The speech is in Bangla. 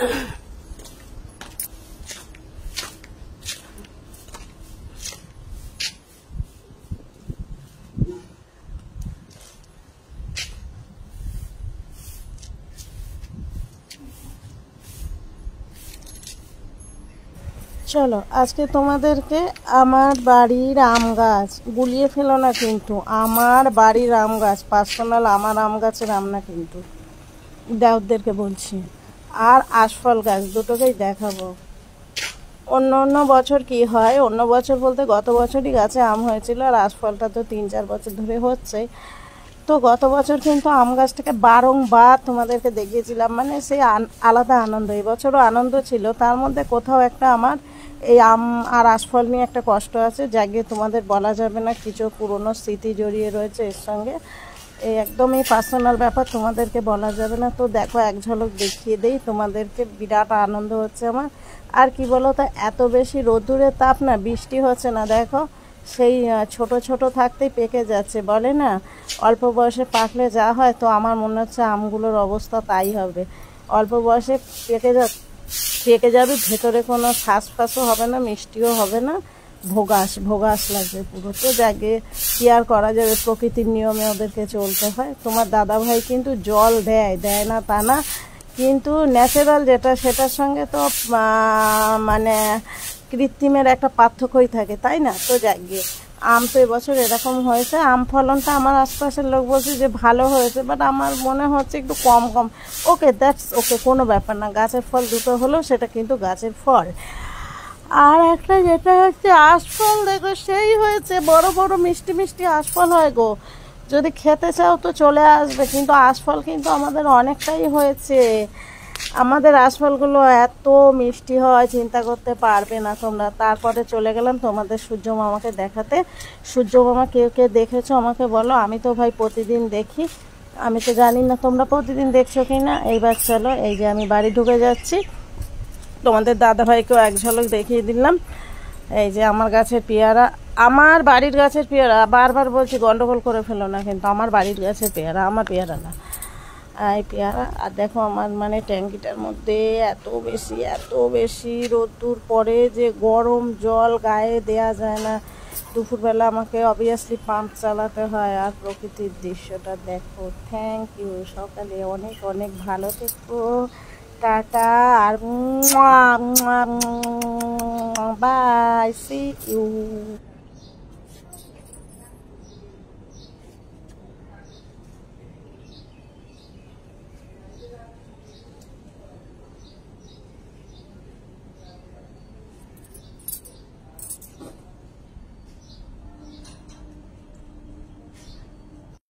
চলো আজকে তোমাদেরকে আমার বাড়ির আম গাছ, গুলিয়ে ফেলো না কিন্তু, আমার বাড়ির আম গাছ, পার্সোনাল আমার আম গাছের আম না কিন্তু, দেওরদেরকে বলছি, আর আশফল গাছ দুটোকেই দেখাবো। অন্য বছর কি হয়, অন্য বছর বলতে গত বছরই গাছে আম হয়েছিল, আর আশফলটা তো 3-4 বছর ধরে হচ্ছে। তো গত বছর কিন্তু আম গাছটাকে বারংবার তোমাদেরকে দেখিয়েছিলাম, মানে সেই আলাদা আনন্দ। এই বছরও আনন্দ ছিল, তার মধ্যে কোথাও একটা আমার এই আম আর আশফল নিয়ে একটা কষ্ট আছে, যাকে তোমাদের বলা যাবে না, কিছু পুরনো স্মৃতি জড়িয়ে রয়েছে এর সঙ্গে। এই একদমই পার্সোনাল ব্যাপার, তোমাদেরকে বলা যাবে না। তো দেখো এক ঝলক দেখিয়ে দেই তোমাদেরকে, বিরাট আনন্দ হচ্ছে আমার। আর কি বলো তো, এত বেশি রোদ্দুরের তাপ না, বৃষ্টি হচ্ছে না, দেখো সেই ছোট ছোট থাকতেই পেকে যাচ্ছে, বলে না অল্প বয়সে পাকলে যা হয়, তো আমার মনে হচ্ছে আমগুলোর অবস্থা তাই হবে। অল্প বয়সে পেকে যাবে, ভেতরে কোনো শ্বাসফাসও হবে না, মিষ্টিও হবে না, ভোগাস লাগবে পুরো। তো যাকে কি আর করা যাবে, প্রকৃতির নিয়মে ওদেরকে চলতে হয়। তোমার দাদাভাই কিন্তু জল দেয় না তা না, কিন্তু ন্যাচারাল যেটা সেটার সঙ্গে তো মানে কৃত্রিমের একটা পার্থক্যই থাকে, তাই না? তো গিয়ে আম তো এবছর এরকম হয়েছে, আম ফলনটা আমার আশপাশের লোক বলছে যে ভালো হয়েছে, বাট আমার মনে হচ্ছে একটু কম। ওকে, দ্যাটস ওকে, কোনো ব্যাপার না, গাছের ফল দুটো হলো, সেটা কিন্তু গাছের ফল। আর একটা যেটা হচ্ছে আশফল, দেখো সেই হয়েছে, বড় বড় মিষ্টি মিষ্টি আশফল হয় গো, যদি খেতে চাও তো চলে আসবে। কিন্তু আশফল কিন্তু আমাদের অনেকটাই হয়েছে, আমাদের আশফলগুলো এত মিষ্টি হয় চিন্তা করতে পারবে না তোমরা। তারপরে চলে গেলাম তোমাদের সূর্য মামাকে দেখাতে। সূর্য মামা কে কে দেখেছো আমাকে বলো, আমি তো ভাই প্রতিদিন দেখি, আমি তো জানি না তোমরা প্রতিদিন দেখছো কি না। এইবার চলো, এই যে আমি বাড়ি ঢুকে যাচ্ছি, তোমাদের দাদাভাইকেও এক ঝলক দেখিয়ে দিলাম। এই যে আমার গাছের পেয়ারা, আমার বাড়ির গাছের পেয়ারা, বারবার বলছি গন্ডগোল করে ফেলো না কিন্তু, আমার বাড়ির গাছের পেয়ারা, আমার পেয়ারা না, এই পেয়ারা। আর দেখো আমার মানে ট্যাঙ্কিটার মধ্যে এত বেশি রোদ্দুর পড়ে যে গরম জল গায়ে দেয়া যায় না। দুপুরবেলা আমাকে অবভিয়াসলি পাম্প চালাতে হয়। আর প্রকৃতির দৃশ্যটা দেখো, থ্যাংক ইউ, সকালে অনেক অনেক ভালো থেকো, টাটা, আর বাই, সি ইউ।